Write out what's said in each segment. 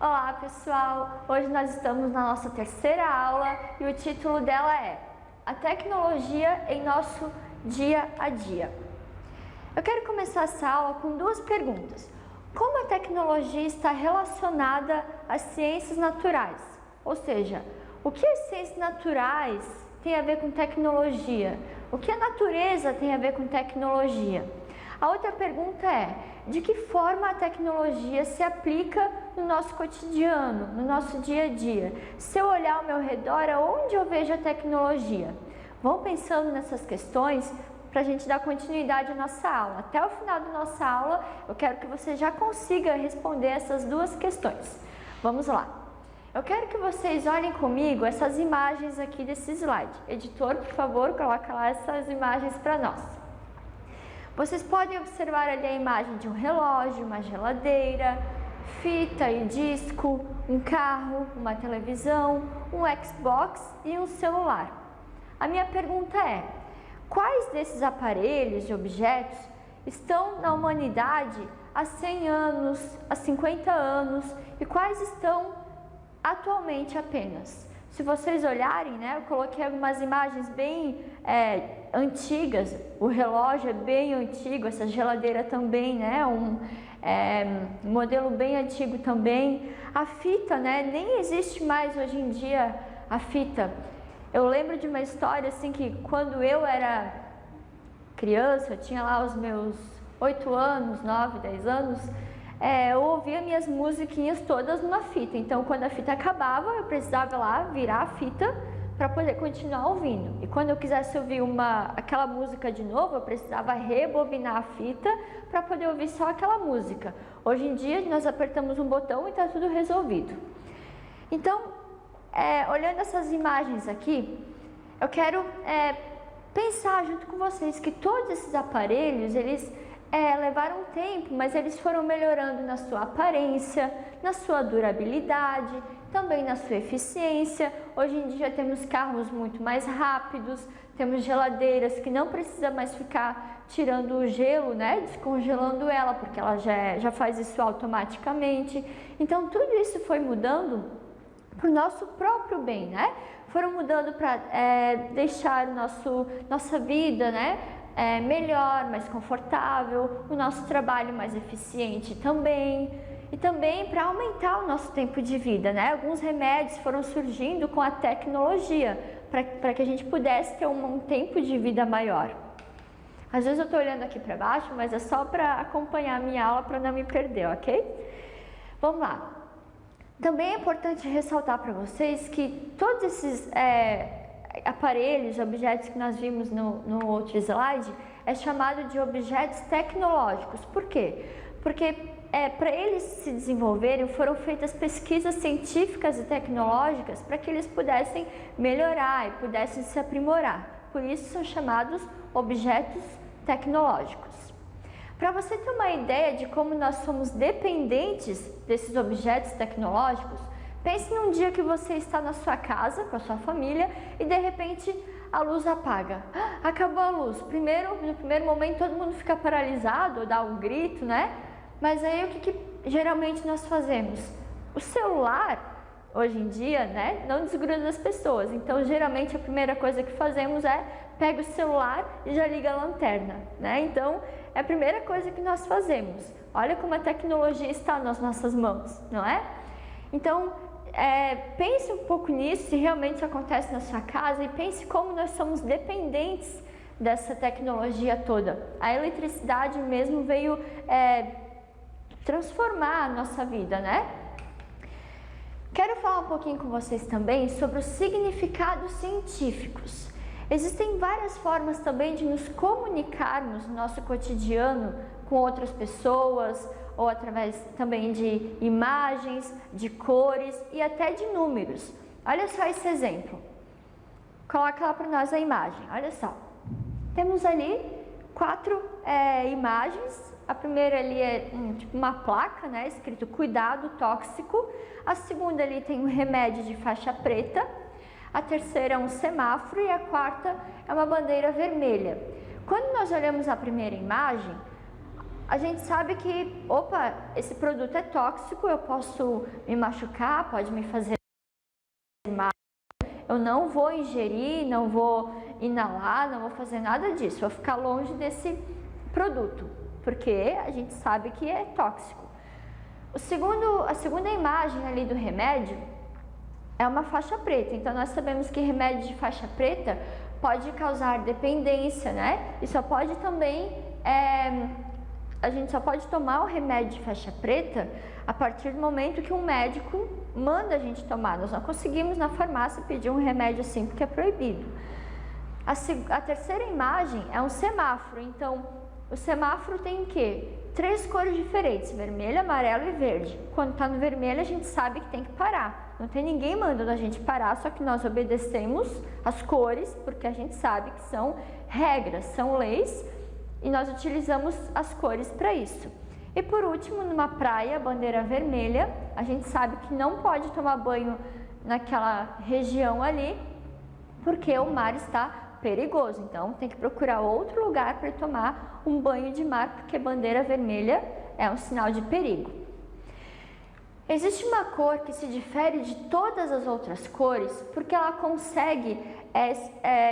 Olá pessoal, hoje nós estamos na nossa terceira aula e o título dela é A Tecnologia em Nosso Dia a Dia. Eu quero começar essa aula com duas perguntas. Como a tecnologia está relacionada às ciências naturais? Ou seja, o que as ciências naturais têm a ver com tecnologia? O que a natureza tem a ver com tecnologia? A outra pergunta é, de que forma a tecnologia se aplica no nosso cotidiano, no nosso dia a dia? Se eu olhar ao meu redor, aonde eu vejo a tecnologia? Vão pensando nessas questões para a gente dar continuidade à nossa aula. Até o final da nossa aula, eu quero que você já consiga responder essas duas questões. Vamos lá. Eu quero que vocês olhem comigo essas imagens aqui desse slide. Editor, por favor, coloca lá essas imagens para nós. Vocês podem observar ali a imagem de um relógio, uma geladeira, fita e disco, um carro, uma televisão, um Xbox e um celular. A minha pergunta é, quais desses aparelhos e objetos estão na humanidade há 100 anos, há 50 anos e quais estão atualmente apenas? Se vocês olharem, né, eu coloquei algumas imagens bem antigas, o relógio é bem antigo, essa geladeira também, né, um modelo bem antigo também. A fita, né, nem existe mais hoje em dia a fita. Eu lembro de uma história assim que quando eu era criança, eu tinha lá os meus 8 anos, 9, 10 anos, eu ouvia minhas musiquinhas todas numa fita, então quando a fita acabava eu precisava lá virar a fita para poder continuar ouvindo, e quando eu quisesse ouvir aquela música de novo eu precisava rebobinar a fita para poder ouvir só aquela música. Hoje em dia nós apertamos um botão e está tudo resolvido. Então, olhando essas imagens aqui, eu quero pensar junto com vocês que todos esses aparelhos, eles levaram tempo, mas eles foram melhorando na sua aparência, na sua durabilidade, também na sua eficiência. Hoje em dia temos carros muito mais rápidos, temos geladeiras que não precisa mais ficar tirando o gelo, né, descongelando ela, porque ela já faz isso automaticamente. Então tudo isso foi mudando para o nosso próprio bem, né? Foram mudando para deixar nossa vida, né, melhor, mais confortável, o nosso trabalho mais eficiente também, e também para aumentar o nosso tempo de vida, né? Alguns remédios foram surgindo com a tecnologia para que a gente pudesse ter um tempo de vida maior. Às vezes eu estou olhando aqui para baixo, mas é só para acompanhar a minha aula para não me perder, ok? Vamos lá. Também é importante ressaltar para vocês que todos esses aparelhos, objetos que nós vimos no outro slide, é chamado de objetos tecnológicos. Por quê? Porque para eles se desenvolverem foram feitas pesquisas científicas e tecnológicas para que eles pudessem melhorar e pudessem se aprimorar. Por isso são chamados objetos tecnológicos. Para você ter uma ideia de como nós somos dependentes desses objetos tecnológicos, pense num dia que você está na sua casa com a sua família e de repente a luz apaga. Acabou a luz. No primeiro momento todo mundo fica paralisado ou dá um grito, né? Mas aí o que geralmente nós fazemos? O celular, hoje em dia, né, não desgruda das pessoas. Então geralmente a primeira coisa que fazemos é pega o celular e já liga a lanterna, né? Então é a primeira coisa que nós fazemos. Olha como a tecnologia está nas nossas mãos, não é? Então pense um pouco nisso, se realmente isso acontece na sua casa, e pense como nós somos dependentes dessa tecnologia toda. A eletricidade mesmo veio transformar a nossa vida, né? Quero falar um pouquinho com vocês também sobre os significados científicos. Existem várias formas também de nos comunicarmos no nosso cotidiano com outras pessoas, ou através também de imagens, de cores e até de números. Olha só esse exemplo. Coloca lá para nós a imagem, olha só. Temos ali 4 imagens. A primeira ali é tipo uma placa, né, escrito cuidado tóxico. A segunda ali tem um remédio de faixa preta. A terceira é um semáforo e a quarta é uma bandeira vermelha. Quando nós olhamos a primeira imagem, a gente sabe que, opa, esse produto é tóxico, eu posso me machucar, pode me fazer mal, eu não vou ingerir, não vou inalar, não vou fazer nada disso, vou ficar longe desse produto, porque a gente sabe que é tóxico. A segunda imagem ali do remédio é uma faixa preta, então nós sabemos que remédio de faixa preta pode causar dependência, né? E só pode também, a gente só pode tomar o remédio de faixa preta a partir do momento que um médico manda a gente tomar. Nós não conseguimos na farmácia pedir um remédio assim porque é proibido. A terceira imagem é um semáforo, então o semáforo tem o quê? 3 cores diferentes, vermelho, amarelo e verde. Quando está no vermelho a gente sabe que tem que parar. Não tem ninguém mandando a gente parar, só que nós obedecemos as cores porque a gente sabe que são regras, são leis e nós utilizamos as cores para isso. E por último, numa praia, bandeira vermelha, a gente sabe que não pode tomar banho naquela região ali porque o mar está perigoso, então tem que procurar outro lugar para tomar um banho de mar, porque bandeira vermelha é um sinal de perigo. Existe uma cor que se difere de todas as outras cores porque ela consegue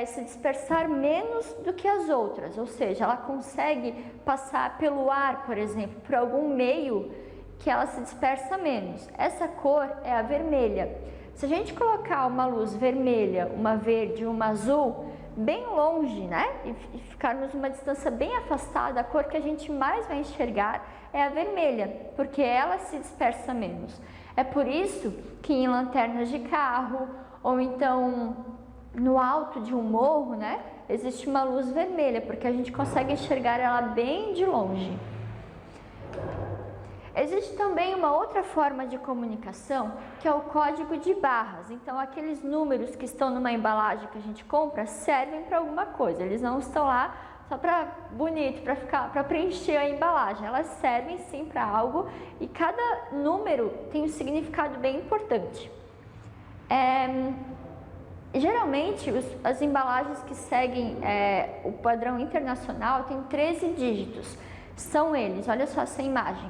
se dispersar menos do que as outras, ou seja, ela consegue passar pelo ar, por exemplo, por algum meio que ela se dispersa menos. Essa cor é a vermelha. Se a gente colocar uma luz vermelha, uma verde e uma azul bem longe, né, e ficarmos uma distância bem afastada, a cor que a gente mais vai enxergar é a vermelha, porque ela se dispersa menos. É por isso que em lanternas de carro ou então no alto de um morro, né, existe uma luz vermelha, porque a gente consegue enxergar ela bem de longe. Existe também uma outra forma de comunicação, que é o código de barras. Então, aqueles números que estão numa embalagem que a gente compra servem para alguma coisa. Eles não estão lá só para bonito, para preencher a embalagem. Elas servem sim para algo e cada número tem um significado bem importante. Geralmente, as embalagens que seguem o padrão internacional têm 13 dígitos. São eles, olha só essa imagem.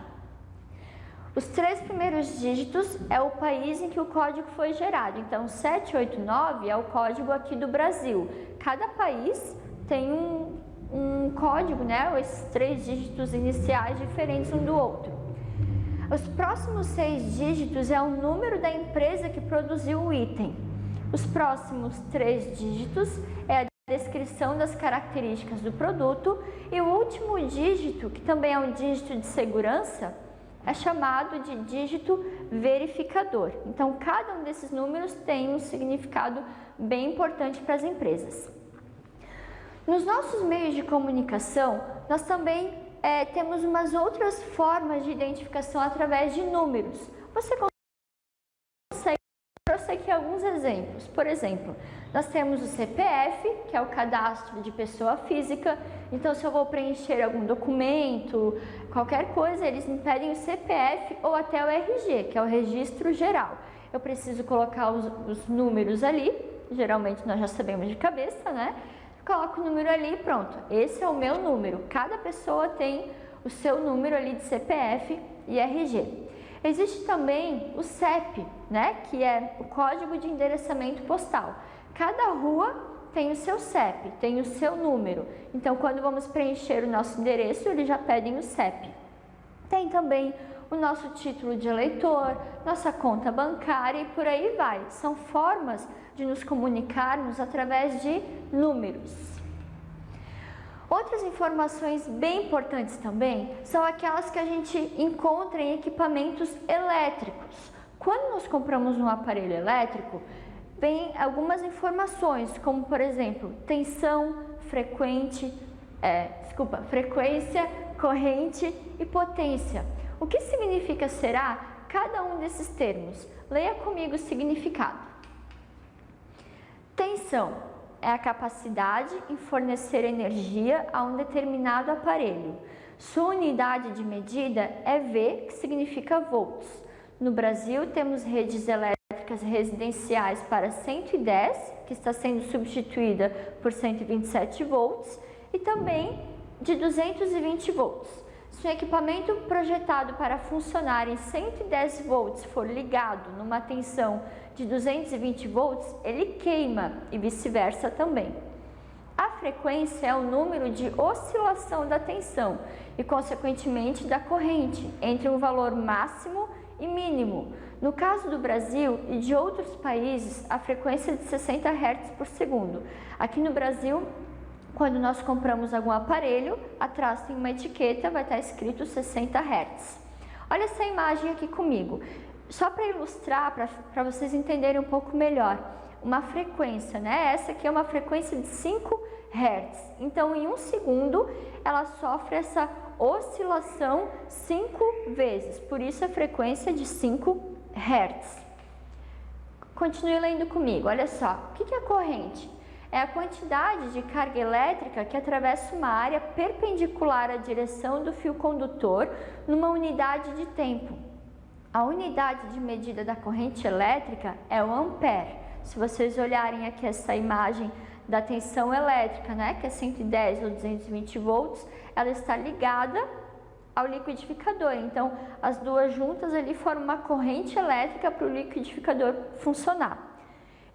Os 3 primeiros dígitos é o país em que o código foi gerado. Então, 789 é o código aqui do Brasil. Cada país tem um código, né? Esses 3 dígitos iniciais diferentes um do outro. Os próximos 6 dígitos é o número da empresa que produziu o item. Os próximos 3 dígitos é a descrição das características do produto. E o último dígito, que também é um dígito de segurança, é chamado de dígito verificador. Então, cada um desses números tem um significado bem importante para as empresas. Nos nossos meios de comunicação, nós também temos umas outras formas de identificação através de números. Você consegue, eu trouxe aqui alguns exemplos. Por exemplo, nós temos o CPF, que é o cadastro de pessoa física. Então, se eu vou preencher algum documento, qualquer coisa, eles me pedem o CPF ou até o RG, que é o registro geral. Eu preciso colocar os números ali, geralmente nós já sabemos de cabeça, né? Coloco o número ali e pronto, esse é o meu número. Cada pessoa tem o seu número ali de CPF e RG. Existe também o CEP, né? Que é o Código de Endereçamento Postal. Cada rua tem o seu CEP, tem o seu número. Então, quando vamos preencher o nosso endereço, eles já pedem o CEP. Tem também o nosso título de eleitor, nossa conta bancária e por aí vai. São formas de nos comunicarmos através de números. Outras informações bem importantes também são aquelas que a gente encontra em equipamentos elétricos. Quando nós compramos um aparelho elétrico, vem algumas informações, como por exemplo, tensão, frequência, corrente e potência. O que significa será cada um desses termos? Leia comigo o significado. Tensão é a capacidade em fornecer energia a um determinado aparelho. Sua unidade de medida é V, que significa volts. No Brasil, temos redes elétricas residenciais para 110, que está sendo substituída por 127 volts, e também de 220 volts. Se um equipamento projetado para funcionar em 110 volts for ligado numa tensão de 220 volts, ele queima e vice-versa também. A frequência é o número de oscilação da tensão e, consequentemente, da corrente entre um valor máximo e mínimo. No caso do Brasil e de outros países, a frequência é de 60 Hz por segundo. Aqui no Brasil, quando nós compramos algum aparelho, atrás tem uma etiqueta, vai estar escrito 60 Hz. Olha essa imagem aqui comigo. Só para ilustrar, para vocês entenderem um pouco melhor, uma frequência, né? Essa aqui é uma frequência de 5 Hz. Então, em um segundo, ela sofre essa oscilação 5 vezes. Por isso, a frequência é de 5 Hz. Continue lendo comigo. Olha só. O que é a corrente? É a quantidade de carga elétrica que atravessa uma área perpendicular à direção do fio condutor numa unidade de tempo. A unidade de medida da corrente elétrica é o ampere. Se vocês olharem aqui essa imagem da tensão elétrica, né, que é 110 ou 220 volts, ela está ligada ao liquidificador. Então, as duas juntas ali formam uma corrente elétrica para o liquidificador funcionar.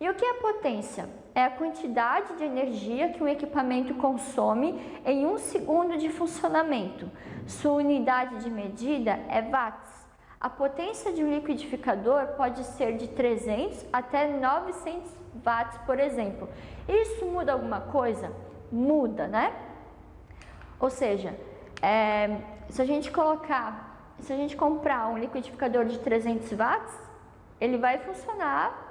E o que é potência? É a quantidade de energia que um equipamento consome em um segundo de funcionamento. Sua unidade de medida é watts. A potência de um liquidificador pode ser de 300 até 900 watts, por exemplo. Isso muda alguma coisa? Muda, né? Ou seja, se a gente comprar um liquidificador de 300 watts, ele vai funcionar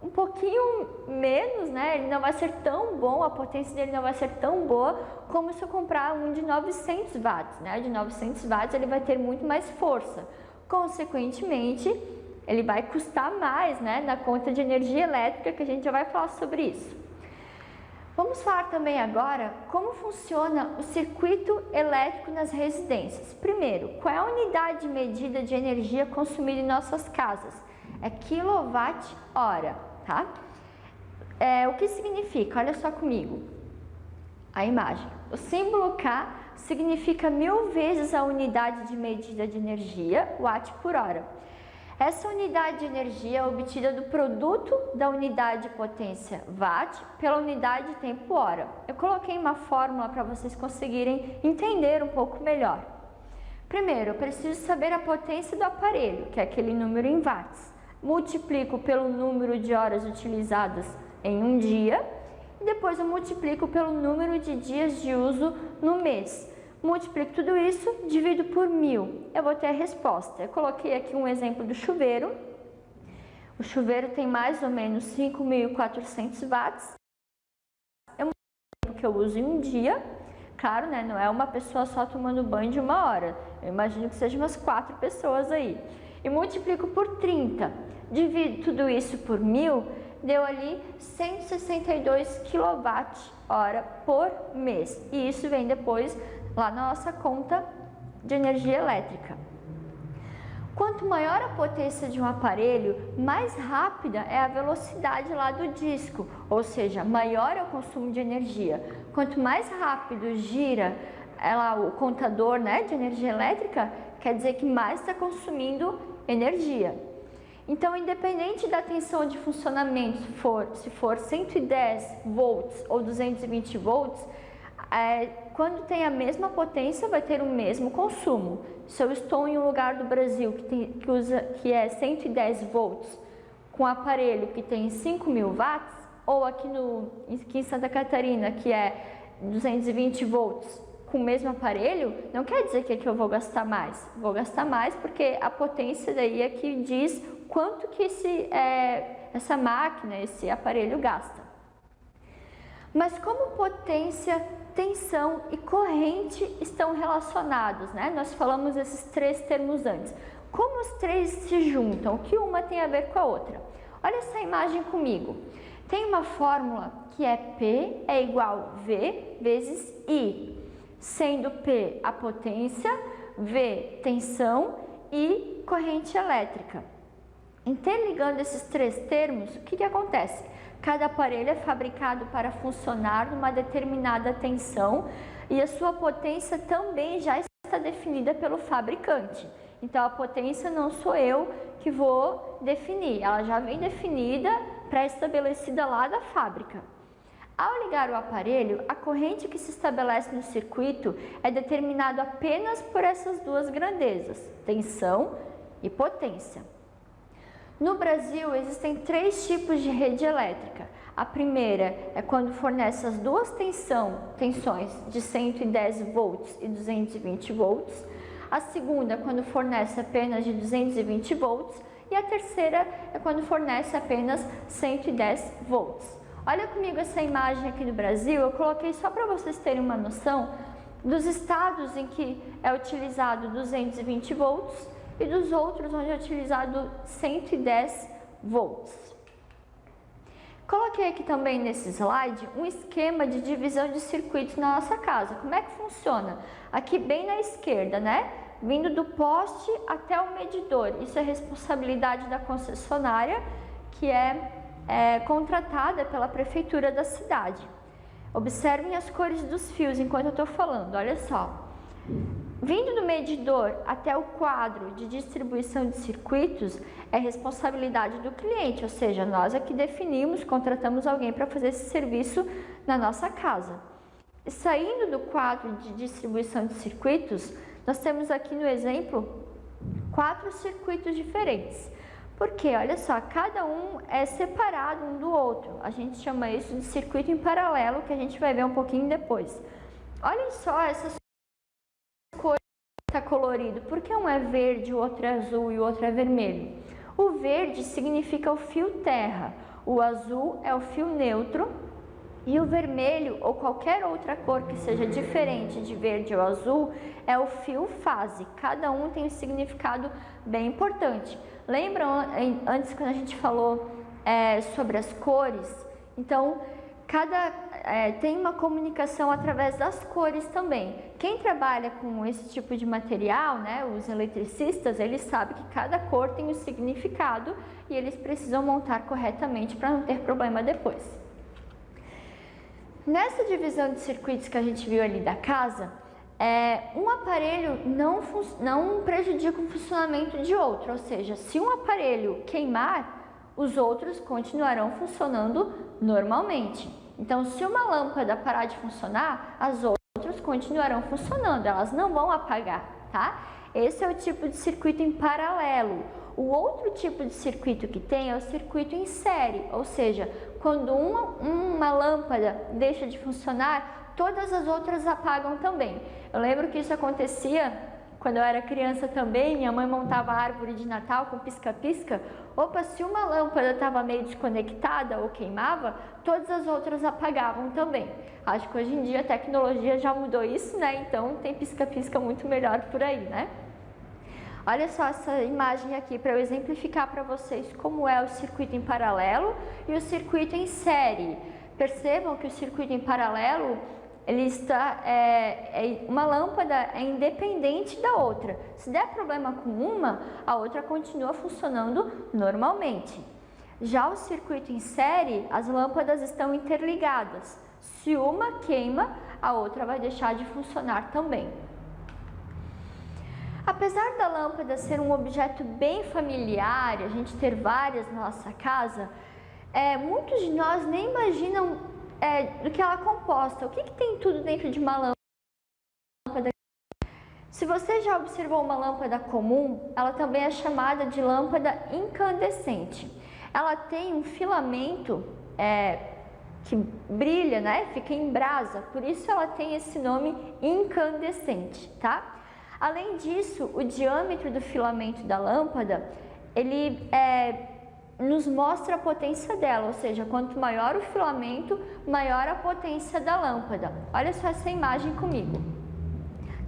um pouquinho menos, né? Ele não vai ser tão bom, a potência dele não vai ser tão boa como se eu comprar um de 900 watts, né? De 900 watts ele vai ter muito mais força. Consequentemente, ele vai custar mais, né, na conta de energia elétrica, que a gente já vai falar sobre isso. Vamos falar também agora como funciona o circuito elétrico nas residências. Primeiro, qual é a unidade de medida de energia consumida em nossas casas? É quilowatt-hora, tá? O que significa? Olha só comigo a imagem. O símbolo K significa 1000 vezes a unidade de medida de energia, watt por hora. Essa unidade de energia é obtida do produto da unidade de potência watt pela unidade de tempo hora. Eu coloquei uma fórmula para vocês conseguirem entender um pouco melhor. Primeiro, eu preciso saber a potência do aparelho, que é aquele número em watts. Multiplico pelo número de horas utilizadas em um dia e depois eu multiplico pelo número de dias de uso no mês. Multiplico tudo isso, divido por 1000. Eu vou ter a resposta. Eu coloquei aqui um exemplo do chuveiro. O chuveiro tem mais ou menos 5.400 watts. É um tempo que eu uso em um dia. Claro, né? Não é uma pessoa só tomando banho de 1 hora. Eu imagino que sejam umas 4 pessoas aí. E multiplico por 30. Divido tudo isso por 1000. Deu ali 162 kWh por mês. E isso vem depois lá na nossa conta de energia elétrica. Quanto maior a potência de um aparelho, mais rápida é a velocidade lá do disco, ou seja, maior é o consumo de energia. Quanto mais rápido gira o contador, né, de energia elétrica, quer dizer que mais está consumindo energia. Então, independente da tensão de funcionamento, se for 110 volts ou 220 volts, quando tem a mesma potência, vai ter o mesmo consumo. Se eu estou em um lugar do Brasil que é 110 volts, com um aparelho que tem 5.000 watts, ou aqui em Santa Catarina, que é 220 volts, com o mesmo aparelho, não quer dizer que aqui eu vou gastar mais. Vou gastar mais porque a potência daí é que diz quanto que essa máquina, esse aparelho gasta. Mas como potência, tensão e corrente estão relacionados, né? Nós falamos esses 3 termos antes. Como os 3 se juntam? O que uma tem a ver com a outra? Olha essa imagem comigo. Tem uma fórmula que é P é igual a V vezes I, sendo P a potência, V tensão e corrente elétrica. Interligando esses 3 termos, o que acontece? Cada aparelho é fabricado para funcionar numa determinada tensão e a sua potência também já está está definida pelo fabricante. Então, a potência não sou eu que vou definir, ela já vem definida, pré-estabelecida lá da fábrica. Ao ligar o aparelho, a corrente que se estabelece no circuito é determinada apenas por essas duas grandezas, tensão e potência. No Brasil, existem 3 tipos de rede elétrica. A primeira é quando fornece as duas tensões de 110 volts e 220 volts. A segunda é quando fornece apenas de 220 volts. E a terceira é quando fornece apenas 110 volts. Olha comigo essa imagem aqui do Brasil, eu coloquei só para vocês terem uma noção dos estados em que é utilizado 220 volts e dos outros onde é utilizado 110 volts. Coloquei aqui também nesse slide um esquema de divisão de circuitos na nossa casa. Como é que funciona? Aqui bem na esquerda, né? Vindo do poste até o medidor. Isso é responsabilidade da concessionária, que é contratada pela prefeitura da cidade. Observem as cores dos fios enquanto eu estou falando, olha só. Vindo do medidor até o quadro de distribuição de circuitos é responsabilidade do cliente, ou seja, nós é que definimos, contratamos alguém para fazer esse serviço na nossa casa. E saindo do quadro de distribuição de circuitos, nós temos aqui no exemplo 4 circuitos diferentes. Porque, olha só, cada um é separado um do outro. A gente chama isso de circuito em paralelo, que a gente vai ver um pouquinho depois. Olhem só essas cores que está colorido. Por que um é verde, o outro é azul e o outro é vermelho? O verde significa o fio terra, o azul é o fio neutro e o vermelho ou qualquer outra cor que seja diferente de verde ou azul é o fio fase. Cada um tem um significado bem importante. Lembram antes quando a gente falou sobre as cores? Então, tem uma comunicação através das cores também. Quem trabalha com esse tipo de material, né, os eletricistas, eles sabem que cada cor tem um significado e eles precisam montar corretamente para não ter problema depois. Nessa divisão de circuitos que a gente viu ali da casa, um aparelho não prejudica o funcionamento de outro, ou seja, se um aparelho queimar, os outros continuarão funcionando normalmente. Então, se uma lâmpada parar de funcionar, as outras continuarão funcionando, elas não vão apagar, tá? Esse é o tipo de circuito em paralelo. O outro tipo de circuito que tem é o circuito em série, ou seja, quando uma lâmpada deixa de funcionar, todas as outras apagam também. Eu lembro que isso acontecia quando eu era criança também, minha mãe montava a árvore de Natal com pisca-pisca. Opa, se uma lâmpada estava meio desconectada ou queimava, todas as outras apagavam também. Acho que hoje em dia a tecnologia já mudou isso, né? Então tem pisca-pisca muito melhor por aí, né? Olha só essa imagem aqui para eu exemplificar para vocês como é o circuito em paralelo e o circuito em série. Percebam que o circuito em paralelo, uma lâmpada é independente da outra. Se der problema com uma, a outra continua funcionando normalmente. Já o circuito em série, as lâmpadas estão interligadas. Se uma queima, a outra vai deixar de funcionar também. Apesar da lâmpada ser um objeto bem familiar, a gente ter várias na nossa casa, muitos de nós nem imaginam do que ela é composta. O que tem tudo dentro de uma lâmpada? Se você já observou uma lâmpada comum, ela também é chamada de lâmpada incandescente. Ela tem um filamento que brilha, né? Fica em brasa, por isso ela tem esse nome incandescente, tá? Além disso, o diâmetro do filamento da lâmpada, ele nos mostra a potência dela, ou seja, quanto maior o filamento, maior a potência da lâmpada. Olha só essa imagem comigo.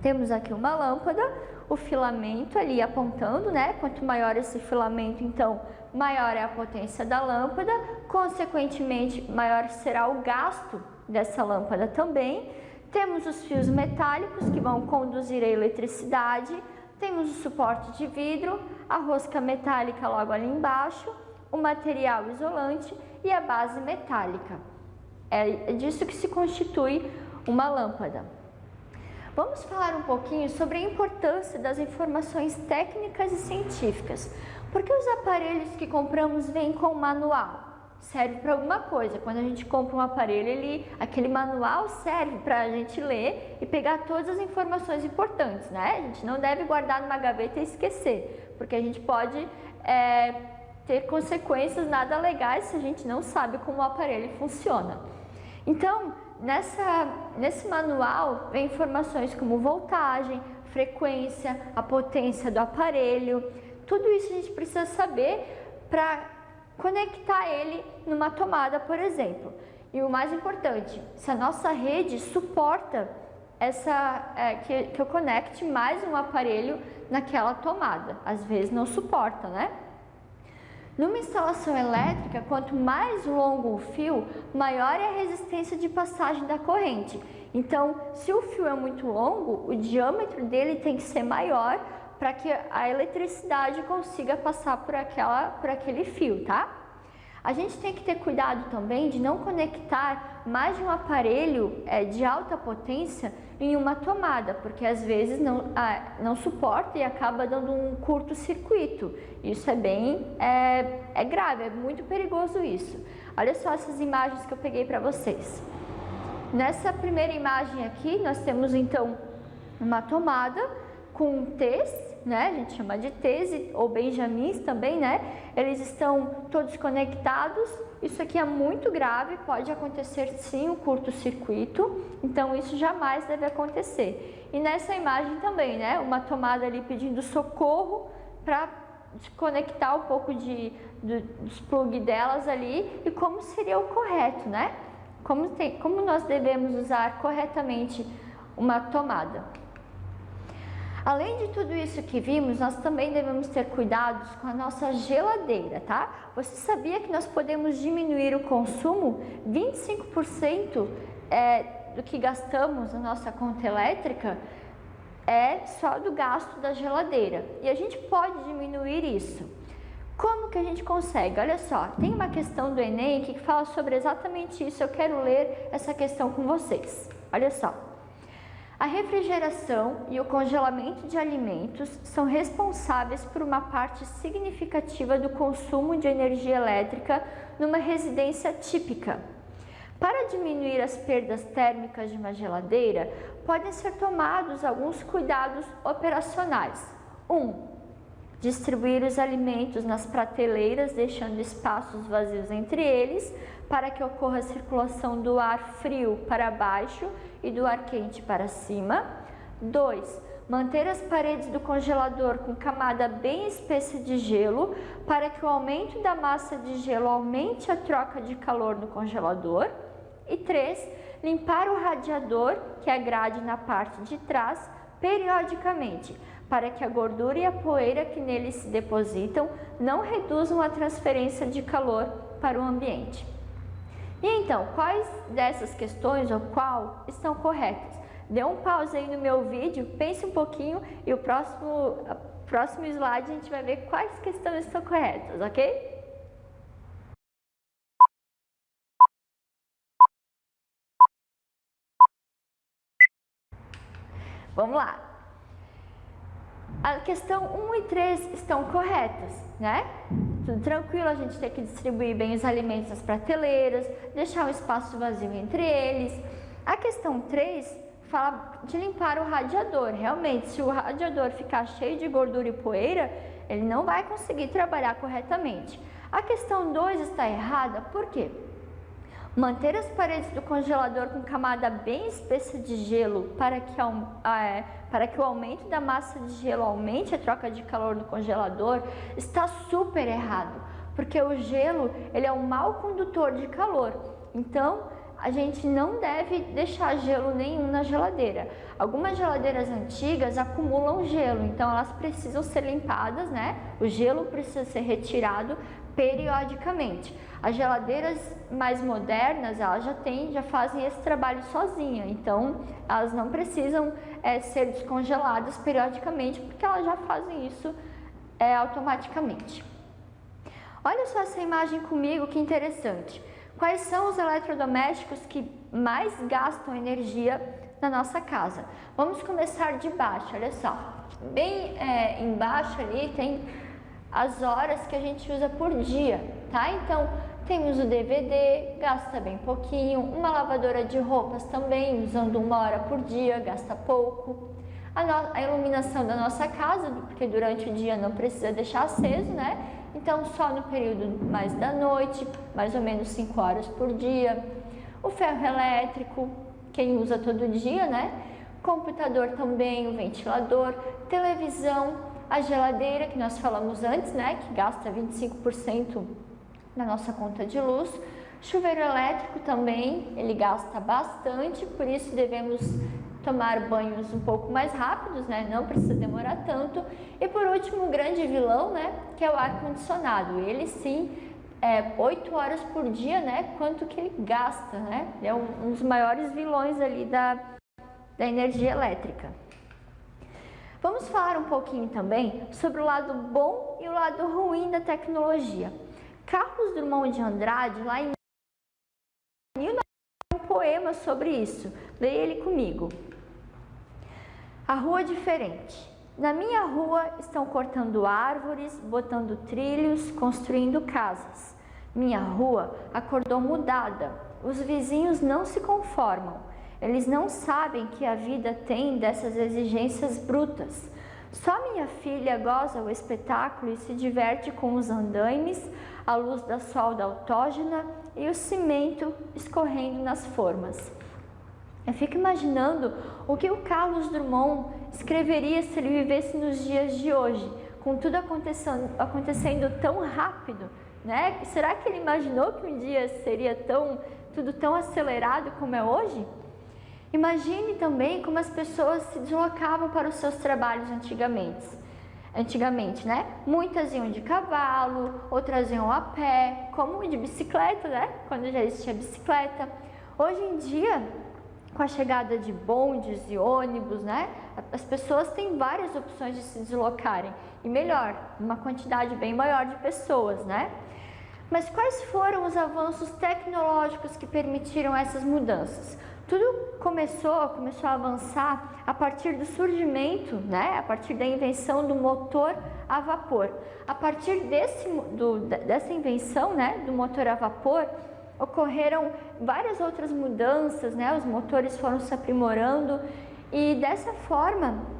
Temos aqui uma lâmpada, o filamento ali apontando, né? Quanto maior esse filamento, então, maior é a potência da lâmpada, consequentemente, maior será o gasto dessa lâmpada também. Temos os fios metálicos que vão conduzir a eletricidade, temos o suporte de vidro, a rosca metálica logo ali embaixo, o material isolante e a base metálica. É disso que se constitui uma lâmpada. vamos falar um pouquinho sobre a importância das informações técnicas e científicas. Porque os aparelhos que compramos vêm com manual? Serve para alguma coisa. Quando a gente compra um aparelho, aquele manual serve para a gente ler e pegar todas as informações importantes, né? A gente não deve guardar numa gaveta e esquecer, porque a gente pode ter consequências nada legais se a gente não sabe como o aparelho funciona. Então, nesse manual vem informações como voltagem, frequência, a potência do aparelho. Tudo isso a gente precisa saber para conectar ele numa tomada, por exemplo. E o mais importante, se a nossa rede suporta que eu conecte mais um aparelho naquela tomada. Às vezes não suporta, né? Numa instalação elétrica, quanto mais longo o fio, maior é a resistência de passagem da corrente. Então, se o fio é muito longo, o diâmetro dele tem que ser maior para que a eletricidade consiga passar por aquele fio, tá? A gente tem que ter cuidado também de não conectar mais de um aparelho de alta potência em uma tomada, porque às vezes não suporta e acaba dando um curto-circuito. Isso é grave, é muito perigoso isso. Olha só essas imagens que eu peguei para vocês. Nessa primeira imagem aqui, nós temos então uma tomada com T's, né? A gente chama de T's ou Benjamins também, né? Eles estão todos conectados. Isso aqui é muito grave, pode acontecer sim um curto-circuito, então isso jamais deve acontecer. E nessa imagem também, né? Uma tomada ali pedindo socorro para desconectar um pouco dos plugs delas ali e como seria o correto, né? Como nós devemos usar corretamente uma tomada. Além de tudo isso que vimos, nós também devemos ter cuidados com a nossa geladeira, tá? Você sabia que nós podemos diminuir o consumo 25% do que gastamos na nossa conta elétrica é só do gasto da geladeira. E a gente pode diminuir isso. Como que a gente consegue? Olha só, tem uma questão do Enem que fala sobre exatamente isso. Eu quero ler essa questão com vocês. Olha só. A refrigeração e o congelamento de alimentos são responsáveis por uma parte significativa do consumo de energia elétrica numa residência típica. Para diminuir as perdas térmicas de uma geladeira, podem ser tomados alguns cuidados operacionais. 1. Distribuir os alimentos nas prateleiras, deixando espaços vazios entre eles, para que ocorra a circulação do ar frio para baixo e do ar quente para cima. 2. Manter as paredes do congelador com camada bem espessa de gelo, para que o aumento da massa de gelo aumente a troca de calor no congelador. E 3. Limpar o radiador, que é a grade na parte de trás, periodicamente, para que a gordura e a poeira que nele se depositam não reduzam a transferência de calor para o ambiente. E então, quais dessas questões ou qual estão corretas? Dê um pause aí no meu vídeo, pense um pouquinho e o próximo slide a gente vai ver quais questões estão corretas, ok? Vamos lá. A questão 1 e 3 estão corretas, né? Tudo tranquilo, a gente tem que distribuir bem os alimentos nas prateleiras, deixar um espaço vazio entre eles. A questão 3 fala de limpar o radiador. Realmente, se o radiador ficar cheio de gordura e poeira, ele não vai conseguir trabalhar corretamente. A questão 2 está errada, por quê? Manter as paredes do congelador com camada bem espessa de gelo para que o aumento da massa de gelo aumente a troca de calor no congelador está super errado, porque o gelo ele é um mau condutor de calor. Então, a gente não deve deixar gelo nenhum na geladeira. Algumas geladeiras antigas acumulam gelo, então elas precisam ser limpadas, né? O gelo precisa ser retirado periodicamente. As geladeiras mais modernas, elas já fazem esse trabalho sozinha, então elas não precisam ser descongeladas periodicamente, porque elas já fazem isso automaticamente. Olha só essa imagem comigo, que interessante. Quais são os eletrodomésticos que mais gastam energia na nossa casa. Vamos começar de baixo, olha só. Bem embaixo ali tem as horas que a gente usa por dia, tá? Então, temos o DVD, gasta bem pouquinho, uma lavadora de roupas também, usando 1 hora por dia, gasta pouco. A iluminação da nossa casa, porque durante o dia não precisa deixar aceso, né? Então, só no período mais da noite, mais ou menos 5 horas por dia. O ferro elétrico, quem usa todo dia, né? Computador também, o ventilador, televisão, a geladeira, que nós falamos antes, né? Que gasta 25% da nossa conta de luz. Chuveiro elétrico também, ele gasta bastante, por isso devemos tomar banhos um pouco mais rápidos, né? Não precisa demorar tanto. E por último, o grande vilão, né? Que é o ar-condicionado. Ele sim, 8 horas por dia, né? Quanto que ele gasta, né? É um dos maiores vilões ali da energia elétrica. Vamos falar um pouquinho também sobre o lado bom e o lado ruim da tecnologia. Carlos Drummond de Andrade, lá em 1900, um poema sobre isso. Leia ele comigo. A rua diferente. Na minha rua estão cortando árvores, botando trilhos, construindo casas. Minha rua acordou mudada. Os vizinhos não se conformam. Eles não sabem que a vida tem dessas exigências brutas. Só minha filha goza o espetáculo e se diverte com os andaimes, a luz da solda autógena e o cimento escorrendo nas formas. Eu fico imaginando o que o Carlos Drummond escreveria se ele vivesse nos dias de hoje, com tudo acontecendo tão rápido, né? Será que ele imaginou que um dia seria tudo tão acelerado como é hoje? Imagine também como as pessoas se deslocavam para os seus trabalhos antigamente, né? Muitas iam de cavalo, outras iam a pé, como de bicicleta, né? Quando já existia bicicleta. Hoje em dia, com a chegada de bondes e ônibus, né? As pessoas têm várias opções de se deslocarem e melhor, uma quantidade bem maior de pessoas, né? Mas quais foram os avanços tecnológicos que permitiram essas mudanças? Tudo começou a avançar a partir do surgimento, né? A partir da invenção do motor a vapor. A partir dessa invenção, né? Do motor a vapor, ocorreram várias outras mudanças, né? Os motores foram se aprimorando e dessa forma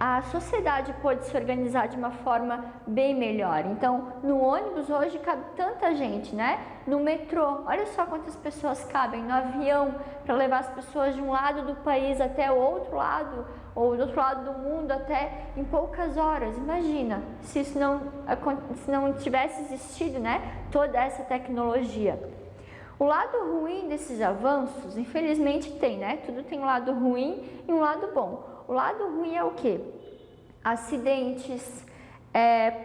a sociedade pôde se organizar de uma forma bem melhor. Então, no ônibus hoje cabe tanta gente, né? No metrô, olha só quantas pessoas cabem. No avião, para levar as pessoas de um lado do país até o outro lado, ou do outro lado do mundo até em poucas horas. Imagina se isso não tivesse existido, né? Toda essa tecnologia. O lado ruim desses avanços, infelizmente tem, né? Tudo tem um lado ruim e um lado bom. O lado ruim é o quê? Acidentes,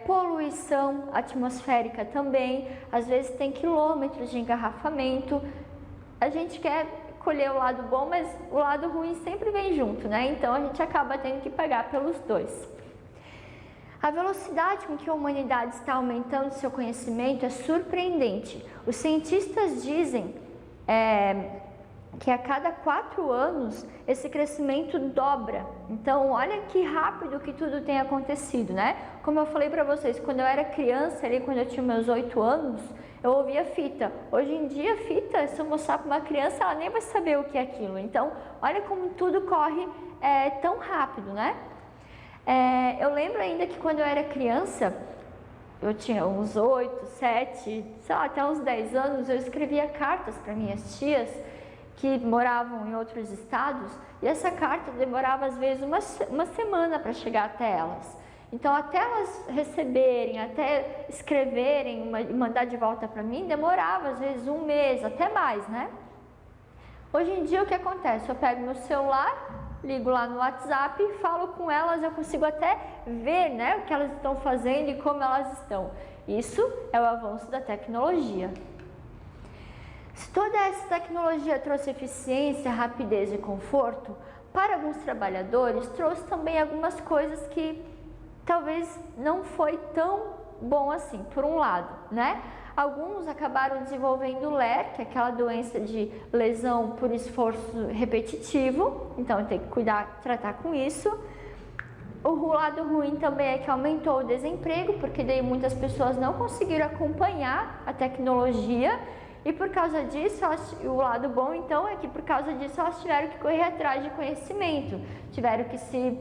poluição atmosférica também, às vezes tem quilômetros de engarrafamento. A gente quer colher o lado bom, mas o lado ruim sempre vem junto, né? Então a gente acaba tendo que pagar pelos dois. A velocidade com que a humanidade está aumentando seu conhecimento é surpreendente. Os cientistas dizem que a cada 4 anos esse crescimento dobra. Então, olha que rápido que tudo tem acontecido, né? Como eu falei para vocês, quando eu era criança, ali quando eu tinha meus 8 anos, eu ouvia fita. Hoje em dia, fita, se eu mostrar para uma criança, ela nem vai saber o que é aquilo. Então, olha como tudo corre tão rápido, né? Eu lembro ainda que quando eu era criança, eu tinha uns 8, 7, sei lá, até uns 10 anos, eu escrevia cartas para minhas tias que moravam em outros estados, e essa carta demorava às vezes uma semana para chegar até elas. Então, até elas receberem, até escreverem e mandar de volta para mim, demorava às vezes 1 mês, até mais, né? Hoje em dia, o que acontece? Eu pego meu celular, ligo lá no WhatsApp, falo com elas, eu consigo até ver, né, o que elas estão fazendo e como elas estão. Isso é o avanço da tecnologia. Se toda essa tecnologia trouxe eficiência, rapidez e conforto, para alguns trabalhadores trouxe também algumas coisas que talvez não foi tão bom assim. Por um lado, né? Alguns acabaram desenvolvendo LER, que é aquela doença de lesão por esforço repetitivo, então tem que cuidar, tratar com isso. O lado ruim também é que aumentou o desemprego, porque daí muitas pessoas não conseguiram acompanhar a tecnologia e por causa disso, o lado bom então é que por causa disso elas tiveram que correr atrás de conhecimento, tiveram que se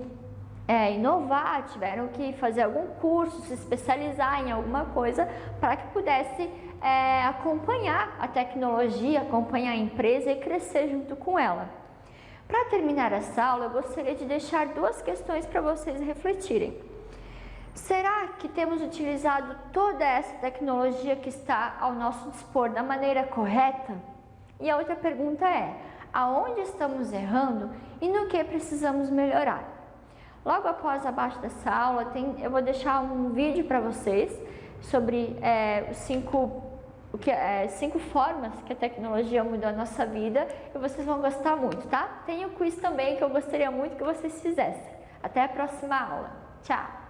inovar, tiveram que fazer algum curso, se especializar em alguma coisa para que pudesse acompanhar a tecnologia, acompanhar a empresa e crescer junto com ela. Para terminar essa aula, eu gostaria de deixar duas questões para vocês refletirem. Será que temos utilizado toda essa tecnologia que está ao nosso dispor da maneira correta? E a outra pergunta é, aonde estamos errando e no que precisamos melhorar? Logo após, abaixo dessa aula, eu vou deixar um vídeo para vocês sobre cinco formas que a tecnologia mudou a nossa vida e vocês vão gostar muito, tá? Tem o quiz também que eu gostaria muito que vocês fizessem. Até a próxima aula. Tchau!